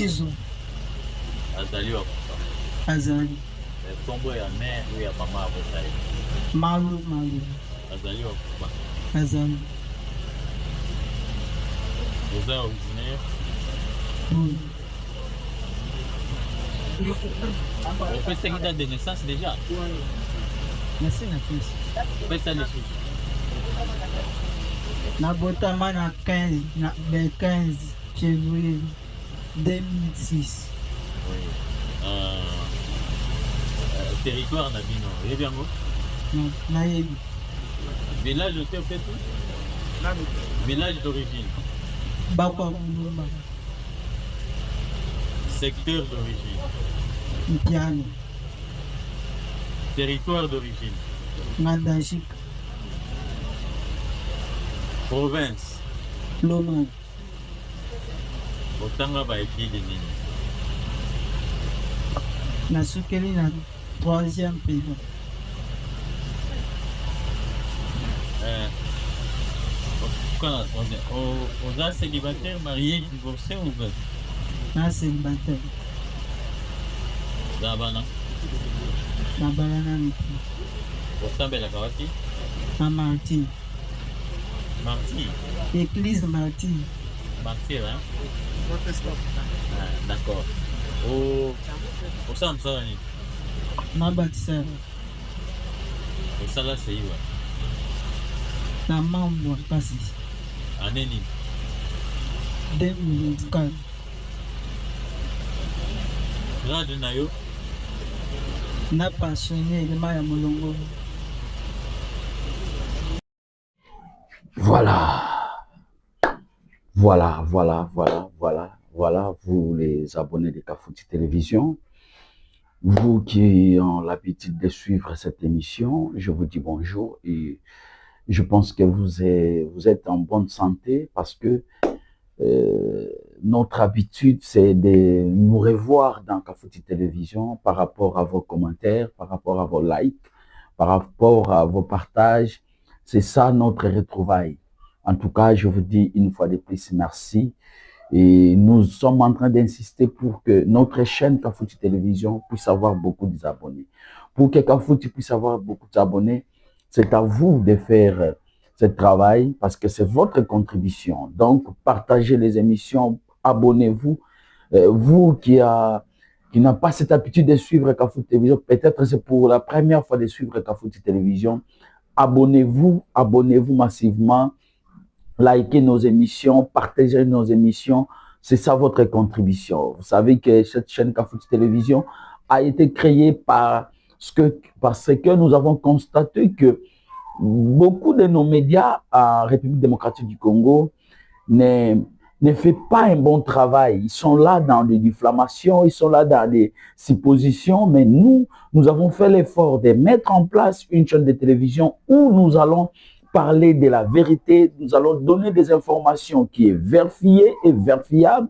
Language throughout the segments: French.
Tizo. Azali wa papa. Azali. Kombo ya mère ou ya maman Azali. Malu. Azali wa papa. Azali. Vous êtes originaire? Oui. On fait 5 dates de naissance déjà. Merci na fils. Fais ça les sous. Na botama na 15 février 2006. Oui. Territoire na bino. Et bien go? Non, nayebi. Village de fait tout? Village d'origine. Bakwa. Secteur d'origine. Mpiano. Territoire d'origine. Ngadashik. Province. Lomad. Botanga ba écrit de nini. Nasukeli na 3e pays. Quand on a célibataire, marié, divorcé ou pas? Na célibataire. Zabana. Na banana miki. Osambela kawaki? Na Martin. Martyr. Église Martin. Martyr, hein? Ah, d'accord. Au centre, ça, Na bâtisseur. ça là, c'est où? Na membre passé. Aneni. 2024. Grade Nayo. Na passionné le Maya Molongo. Voilà, vous les abonnés de Kafouti Télévision, vous qui avez l'habitude de suivre cette émission, je vous dis bonjour et je pense que vous êtes en bonne santé parce que notre habitude, c'est de nous revoir dans Kafouti Télévision par rapport à vos commentaires, par rapport à vos likes, par rapport à vos partages. C'est ça notre retrouvaille. En tout cas, je vous dis une fois de plus merci. Et nous sommes en train d'insister pour que notre chaîne Kafouti Télévision puisse avoir beaucoup d'abonnés. Pour que Kafouti puisse avoir beaucoup d'abonnés, c'est à vous de faire ce travail parce que c'est votre contribution. Donc, partagez les émissions, abonnez-vous. Vous qui n'a pas cette habitude de suivre Kafouti Télévision, peut-être c'est pour la première fois de suivre Kafouti Télévision, abonnez-vous massivement, likez nos émissions, partagez nos émissions, c'est ça votre contribution. Vous savez que cette chaîne Kafouti Télévision a été créée parce que nous avons constaté que beaucoup de nos médias en République démocratique du Congo ne fait pas un bon travail. Ils sont là dans des diffamations, ils sont là dans des suppositions, mais nous avons fait l'effort de mettre en place une chaîne de télévision où nous allons parler de la vérité, nous allons donner des informations qui est vérifiées et vérifiables,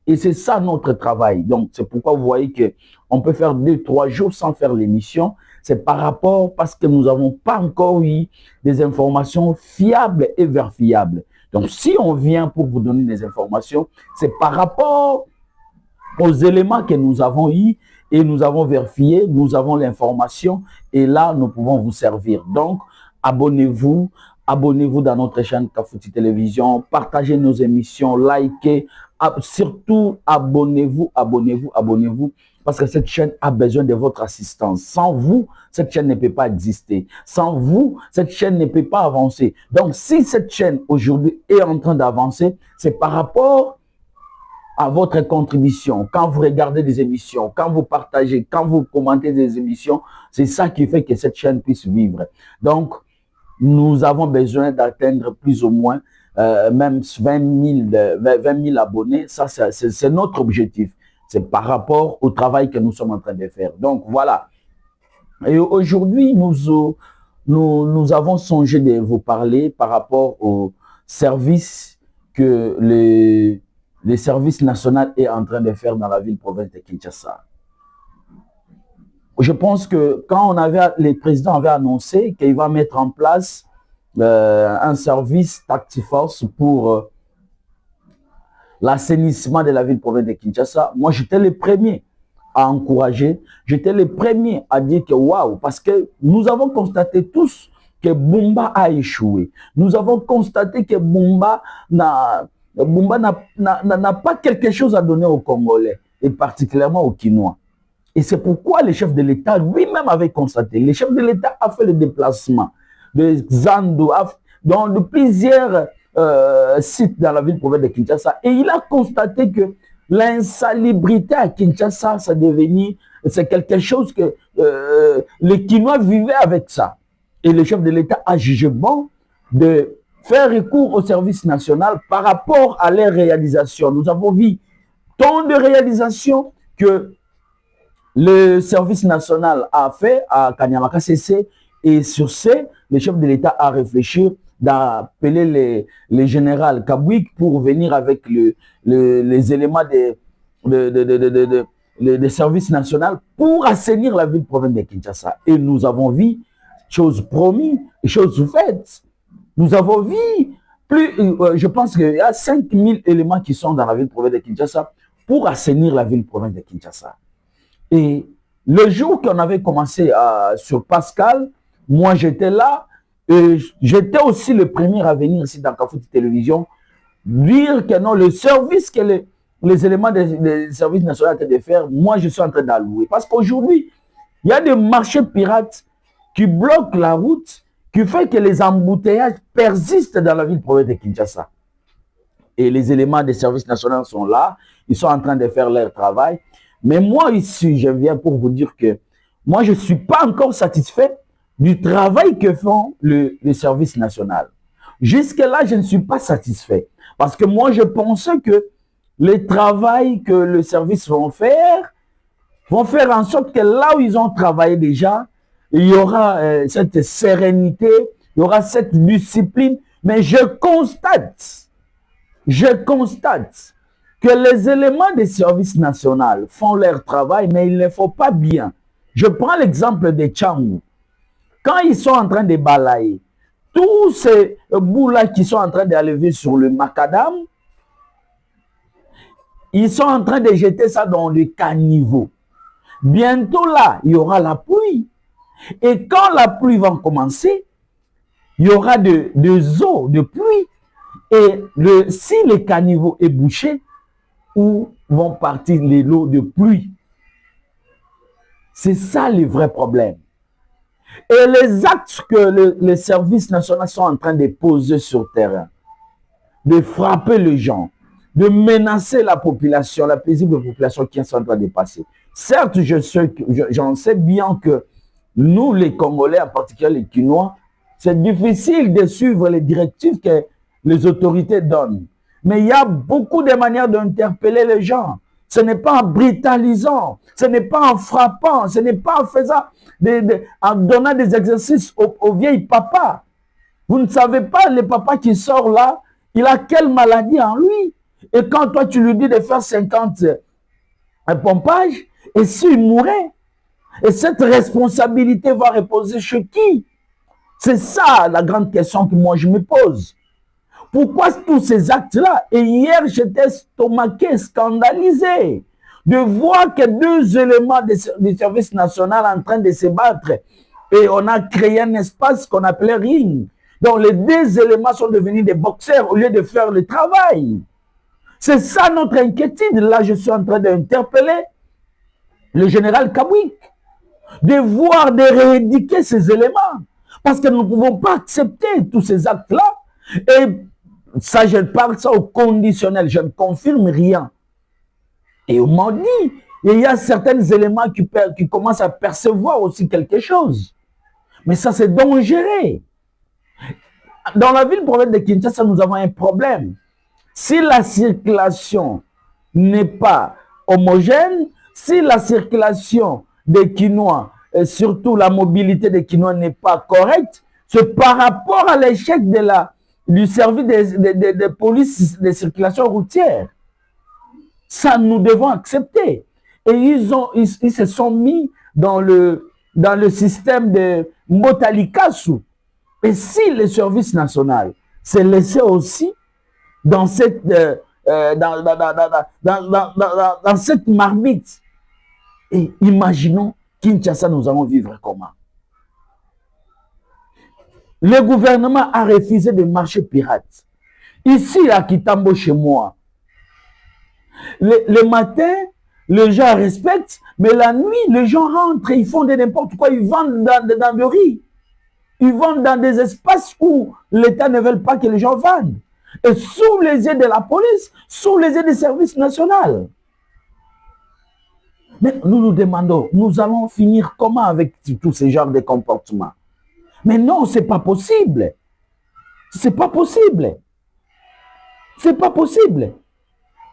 et c'est ça notre travail. Donc, c'est pourquoi vous voyez qu'on peut faire 2-3 jours sans faire l'émission. C'est par rapport, parce que nous n'avons pas encore eu des informations fiables et vérifiables. Donc, si on vient pour vous donner des informations, c'est par rapport aux éléments que nous avons eus et nous avons vérifié, nous avons l'information et là, nous pouvons vous servir. Donc, abonnez-vous dans notre chaîne Kafouti Télévision, partagez nos émissions, likez, surtout abonnez-vous, parce que cette chaîne a besoin de votre assistance. Sans vous, cette chaîne ne peut pas exister. Sans vous, cette chaîne ne peut pas avancer. Donc, si cette chaîne aujourd'hui est en train d'avancer, c'est par rapport à votre contribution. Quand vous regardez des émissions, quand vous partagez, quand vous commentez des émissions, c'est ça qui fait que cette chaîne puisse vivre. Donc, nous avons besoin d'atteindre plus ou moins même 20 000 abonnés. Ça, c'est notre objectif. C'est par rapport au travail que nous sommes en train de faire. Donc, voilà. Et aujourd'hui, nous avons songé de vous parler par rapport au service que le service national est en train de faire dans la ville-province de Kinshasa. Je pense que quand le président avait annoncé qu'il va mettre en place un service Tactiforce pour l'assainissement de la ville-province de Kinshasa, moi j'étais le premier à encourager, j'étais le premier à dire que waouh, parce que nous avons constaté tous que Bumba a échoué. Nous avons constaté que Bumba n'a pas quelque chose à donner aux Congolais, et particulièrement aux Kinois. Et c'est pourquoi le chef de l'État lui-même avait constaté. Le chef de l'État a fait le déplacement de Zando, dans plusieurs sites dans la ville-province de Kinshasa, et il a constaté que l'insalubrité à Kinshasa, c'est quelque chose que les Kinois vivaient avec ça. Et le chef de l'État a jugé bon de faire recours au service national par rapport à leurs réalisations. Nous avons vu tant de réalisations que le service national a fait à Kanyamaka CC, et sur ce, le chef de l'État a réfléchi d'appeler les généraux Kabouik pour venir avec les éléments des services nationaux pour assainir la ville-province de Kinshasa. Et nous avons vu, chose promise et chose faite. Nous avons vu je pense qu'il y a 5000 éléments qui sont dans la ville-province de Kinshasa pour assainir la ville-province de Kinshasa. Et le jour qu'on avait commencé sur Pascal, moi j'étais là, et j'étais aussi le premier à venir ici dans Kafouti Télévision, dire que non, le service que les éléments des services nationaux étaient de faire, moi je suis en train d'allouer. Parce qu'aujourd'hui, il y a des marchés pirates qui bloquent la route, qui fait que les embouteillages persistent dans la ville-province de Kinshasa. Et les éléments des services nationaux sont là, ils sont en train de faire leur travail. Mais moi ici, je viens pour vous dire que moi je ne suis pas encore satisfait du travail que font le service national. Jusque-là, je ne suis pas satisfait. Parce que moi, je pensais que le travail que le service vont faire en sorte que là où ils ont travaillé déjà, il y aura cette sérénité, il y aura cette discipline. Mais je constate que les éléments des services nationaux font leur travail, mais ils ne le font pas bien. Je prends l'exemple des Tchangou. Quand ils sont en train de balayer, tous ces bouts-là qui sont en train d'enlever sur le macadam, ils sont en train de jeter ça dans le caniveau. Bientôt là, il y aura la pluie. Et quand la pluie va commencer, il y aura des eaux de pluie. Et si le caniveau est bouché, où vont partir les lots de pluie? C'est ça le vrai problème. Et les actes que les services nationaux sont en train de poser sur terrain, de frapper les gens, de menacer la population, la paisible population qui est en train de passer. Certes, j'en sais bien que nous, les Congolais, en particulier les Kinois, c'est difficile de suivre les directives que les autorités donnent. Mais il y a beaucoup de manières d'interpeller les gens. Ce n'est pas en brutalisant, ce n'est pas en frappant, ce n'est pas en faisant, en donnant des exercices aux vieilles papas. Vous ne savez pas, le papa qui sort là, il a quelle maladie en lui? Et quand toi tu lui dis de faire 50 pompages, et s'il mourait? Et cette responsabilité va reposer chez qui? C'est ça la grande question que moi je me pose. Pourquoi tous ces actes-là? Et hier, j'étais estomaqué, scandalisé de voir que deux éléments du service national en train de se battre. Et on a créé un espace qu'on appelait ring. Donc les deux éléments sont devenus des boxeurs au lieu de faire le travail. C'est ça notre inquiétude. Là, je suis en train d'interpeller le général Kabouik, de voir, de rééduquer ces éléments. Parce que nous ne pouvons pas accepter tous ces actes-là. Et ça, je parle ça au conditionnel, je ne confirme rien. Et on m'a dit, il y a certains éléments qui commencent à percevoir aussi quelque chose. Mais ça, c'est dangereux. Dans la ville-province de Kinshasa, nous avons un problème. Si la circulation n'est pas homogène, si la circulation des Kinois, et surtout la mobilité des Kinois n'est pas correcte, c'est par rapport à l'échec du service de police de circulation routière. Ça, nous devons accepter. Et ils se sont mis dans le système de Motalikasu. Et si le service national s'est laissé aussi dans cette dans cette marmite. Et imaginons Kinshasa, nous allons vivre comment? Le gouvernement a refusé de marcher pirate. Ici, à Kitambo, chez moi, le matin, les gens respectent, mais la nuit, les gens rentrent, ils font de n'importe quoi, ils vendent dans le riz. Ils vendent dans des espaces où l'État ne veut pas que les gens vendent. Et sous les yeux de la police, sous les yeux des services nationaux. Mais nous nous demandons, nous allons finir comment avec tous ces genres de comportements? Mais non, ce n'est pas possible. Ce n'est pas possible. Ce n'est pas possible.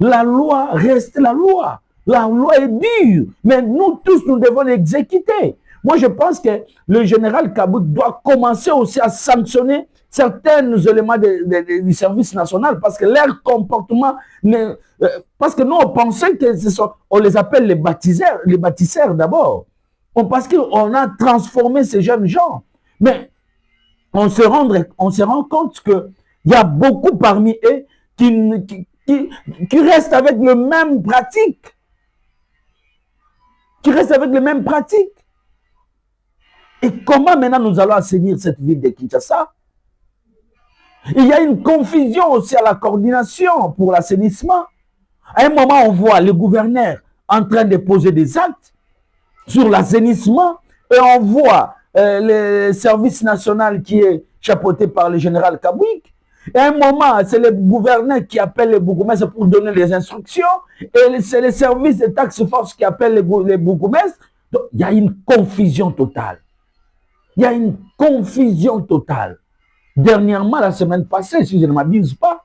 La loi reste la loi. La loi est dure. Mais nous tous, nous devons l'exécuter. Moi, je pense que le général Kabouk doit commencer aussi à sanctionner certains éléments du service national parce que leur comportement, parce que nous, on pensait que on les appelle les bâtisseurs d'abord. Parce qu'on a transformé ces jeunes gens. Mais on se rend compte qu'il y a beaucoup parmi eux qui restent avec les mêmes pratiques. Qui restent avec les mêmes pratiques. Et comment maintenant nous allons assainir cette ville de Kinshasa? Il y a une confusion aussi à la coordination pour l'assainissement. À un moment, on voit le gouverneur en train de poser des actes sur l'assainissement et on voit le service national qui est chapeauté par le général Kabouik. Et à un moment, c'est le gouverneur qui appelle les bourgmestres pour donner les instructions et c'est le service de taxe force qui appelle les bourgmestres. Donc, il y a une confusion totale. Il y a une confusion totale. Dernièrement, la semaine passée, si je ne m'abuse pas,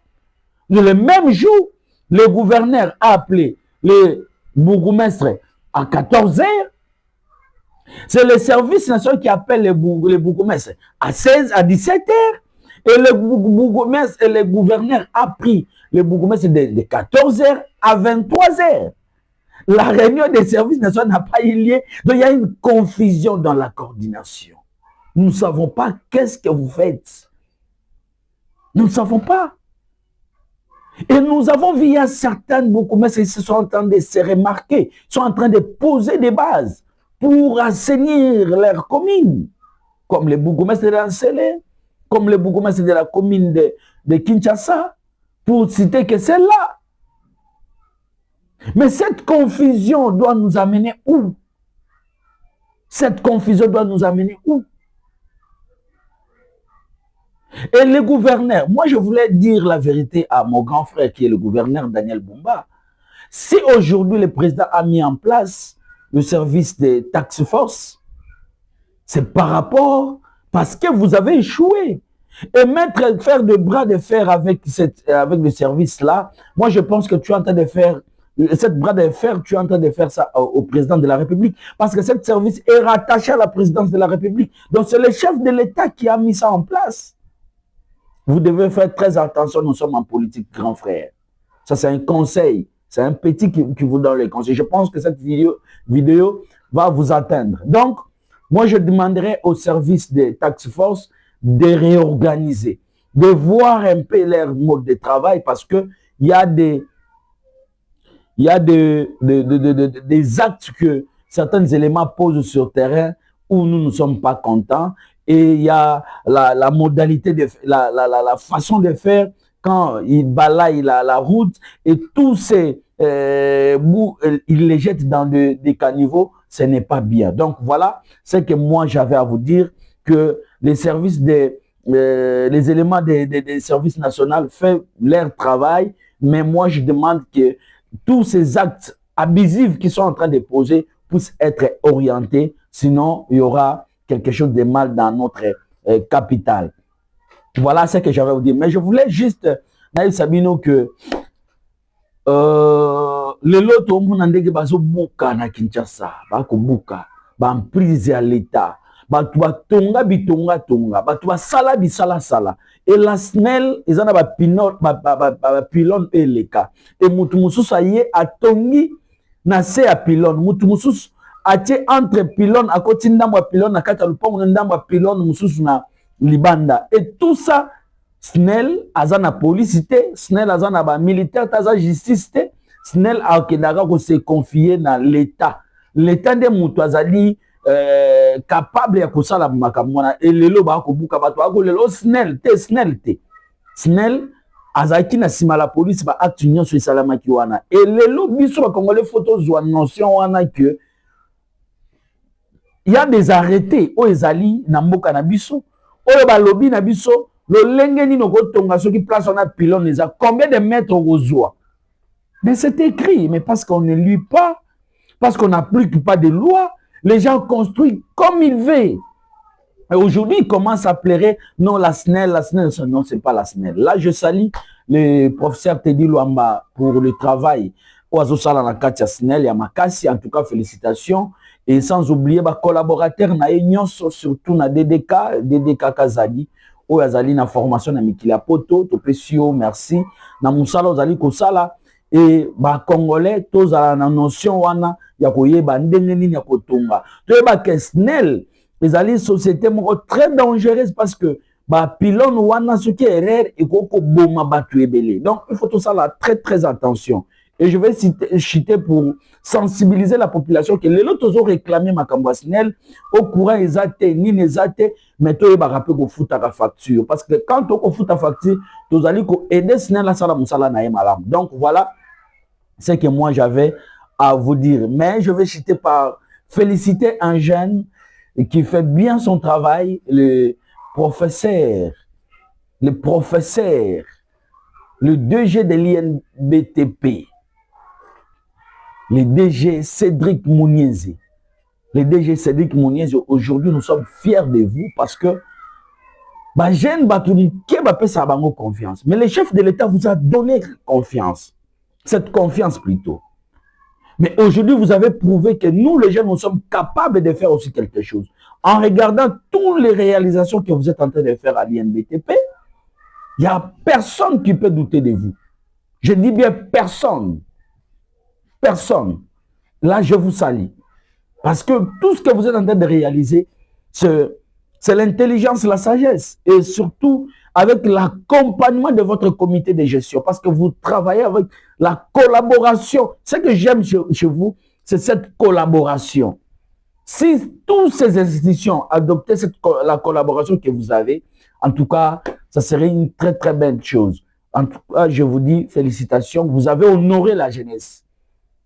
le même jour, le gouverneur a appelé les bourgmestres à 14 h. C'est le service national qui appelle les bourgmestres à 17 h. Et le bourgmestre et le gouverneur a pris les bourgmestres de 14 h à 23 h. La réunion des services nationaux n'a pas eu lieu. Donc, il y a une confusion dans la coordination. Nous ne savons pas qu'est-ce que vous faites. Nous ne savons pas. Et nous avons vu, il y a certaines bourgmestres qui sont en train de se remarquer, sont en train de poser des bases pour assainir leurs communes, comme les bourgmestres de Lansele, comme les bourgmestres de la commune de Kinshasa, pour citer que celle-là. Mais cette confusion doit nous amener où? Cette confusion doit nous amener où? Et le gouverneur, moi je voulais dire la vérité à mon grand frère qui est le gouverneur Daniel Bumba. Si aujourd'hui le président a mis en place le service des tax force, c'est par rapport, parce que vous avez échoué. Et faire de bras de fer avec le service-là, moi je pense que tu es en train de faire, cette bras de fer, tu es en train de faire ça au président de la République, parce que ce service est rattaché à la présidence de la République. Donc c'est le chef de l'État qui a mis ça en place. Vous devez faire très attention, nous sommes en politique, grand frère. Ça, c'est un conseil. C'est un petit qui vous donne les conseils. Je pense que cette vidéo va vous atteindre. Donc, moi, je demanderai au service des tax force de réorganiser, de voir un peu leur mode de travail parce qu'il y a des actes que certains éléments posent sur le terrain où nous ne sommes pas contents. Et il y a la modalité, la façon de faire quand il balaye la route et tous ces bouts, il les jette dans des caniveaux, ce n'est pas bien. Donc voilà ce que moi j'avais à vous dire, que les services les éléments des services nationaux font leur travail, mais moi je demande que tous ces actes abusifs qui sont en train de poser puissent être orientés, sinon il y aura quelque chose de mal dans notre capitale. Voilà ce que j'avais à vous dire. Mais je voulais juste, Naïf Sabino, que le lot au monde ndenge bazo buka na Kinshasa, bako buka, ba prise à l'État, batu batonga bitonga tonga, batu basala bisala sala. Et la SNEL, ils en a pylone et les cas. Et mutu mususu aye atongi na se a pylone, mutu mususu atie entre pylone à côté ndambo pylone na kata lupango ndambo pylone mususu na libanda. Et tout ça SNEL azana police, SNEL azana militaire, azana justice, SNEL a se confier dans l'État. L'État de mutu azali capable ya kosala makamwana et lelo ba ko buka bato ako lelo SNEL te. SNEL azaki na sima la police ba acte nyonso esalamaki wana et lelo biso ba congolais photos zwa notion wana que il y a des arrêtés o ezali na mboka na biso oyo ba lobby na biso lo lenge ni no kotonga soki place on a pylône eza combien de mètres ozwa. Mais c'est écrit, mais parce qu'on ne lit pas, parce qu'on n'applique pas de loi, les gens construisent comme ils veulent. Et aujourd'hui, ils commencent à pleurer, non, la SNEL, non, c'est pas la SNEL. Là, je salue le professeur Teddy Luamba pour le travail. Oazo Sala na Katia SNEL, Yamakasi, en tout cas, félicitations. Et sans oublier, les collaborateurs, surtout na DDK Kazadi, Oazali na formation na Mikila Poto, Topesio, merci. Na Moussala, Ozali Kosala. Et ba congolais tous à la notion wana ya koyeba ndenge nini ya kotonga to ba que SNEL les alliés société moko très dangereuse parce que ba pylône wana ce qui est rare et koko boma batu ebele. Donc il faut tout ça là très attention et je vais citer pour sensibiliser la population que les autres ont réclamé makambo SNEL au courant exact ni nezate mais to ba rappeler ko futa ka facture parce que quand on futa facture tous allez ko aider SNEL la sala musala na malam. Donc voilà c'est que moi j'avais à vous dire. Mais je vais citer par féliciter un jeune qui fait bien son travail, le professeur, le DG de l'INBTP, le DG Cédric Mouniez. Le DG Cédric Mouniez, aujourd'hui nous sommes fiers de vous parce que jeune Batouni, qui va payer sa confiance. Mais le chef de l'État vous a donné confiance. Cette confiance plutôt. Mais aujourd'hui, vous avez prouvé que nous, les jeunes, nous sommes capables de faire aussi quelque chose. En regardant toutes les réalisations que vous êtes en train de faire à l'INBTP, il n'y a personne qui peut douter de vous. Je dis bien personne. Personne. Là, je vous salue. Parce que tout ce que vous êtes en train de réaliser, c'est l'intelligence, la sagesse. Et surtout, avec l'accompagnement de votre comité de gestion, parce que vous travaillez avec la collaboration. Ce que j'aime chez vous, c'est cette collaboration. Si toutes ces institutions adoptaient la collaboration que vous avez, en tout cas, ça serait une très belle chose. En tout cas, je vous dis félicitations, vous avez honoré la jeunesse.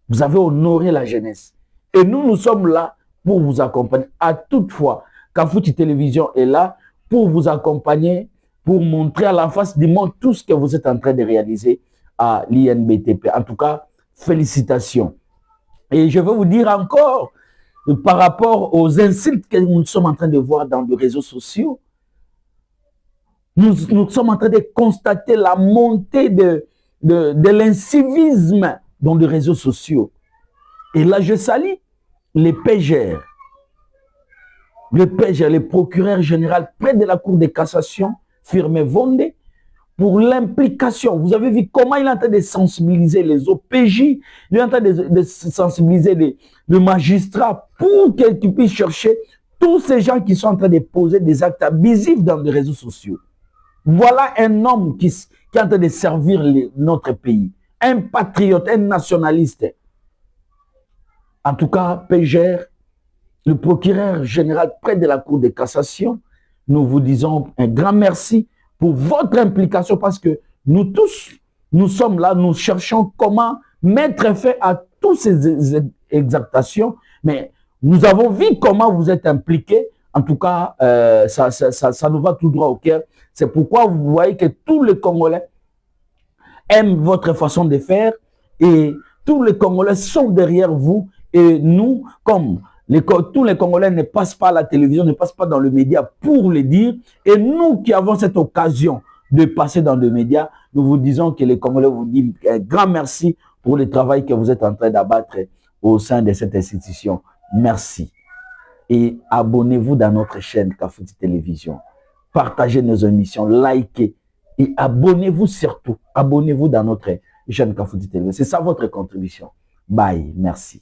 Vous avez honoré la jeunesse. Et nous sommes là pour vous accompagner. À toute fois, Kafouti Télévision est là pour vous accompagner, pour montrer à la face du monde tout ce que vous êtes en train de réaliser à l'INBTP. En tout cas, félicitations. Et je veux vous dire encore, par rapport aux insultes que nous sommes en train de voir dans les réseaux sociaux, nous sommes en train de constater la montée de l'incivisme dans les réseaux sociaux. Et là, je salue les PGR. Le PGR, le procureur général près de la Cour de cassation, Firmin Vondé, pour l'implication. Vous avez vu comment il est en train de sensibiliser les OPJ, il est en train de sensibiliser les magistrats pour qu'ils puissent chercher tous ces gens qui sont en train de poser des actes abusifs dans les réseaux sociaux. Voilà un homme qui est en train de servir notre pays. Un patriote, un nationaliste. En tout cas, PGR, le procureur général près de la Cour de cassation, nous vous disons un grand merci pour votre implication parce que nous tous, nous sommes là, nous cherchons comment mettre fin à toutes ces exactions, mais nous avons vu comment vous êtes impliqués. En tout cas, ça nous va tout droit au cœur. C'est pourquoi vous voyez que tous les Congolais aiment votre façon de faire et tous les Congolais sont derrière vous et nous, comme tous les Congolais ne passent pas à la télévision, ne passent pas dans le média pour le dire. Et nous qui avons cette occasion de passer dans le média, nous vous disons que les Congolais vous disent un grand merci pour le travail que vous êtes en train d'abattre au sein de cette institution. Merci. Et abonnez-vous dans notre chaîne Kafouti Télévision. Partagez nos émissions, likez et abonnez-vous surtout. Abonnez-vous dans notre chaîne Kafouti Télévision. C'est ça votre contribution. Bye. Merci.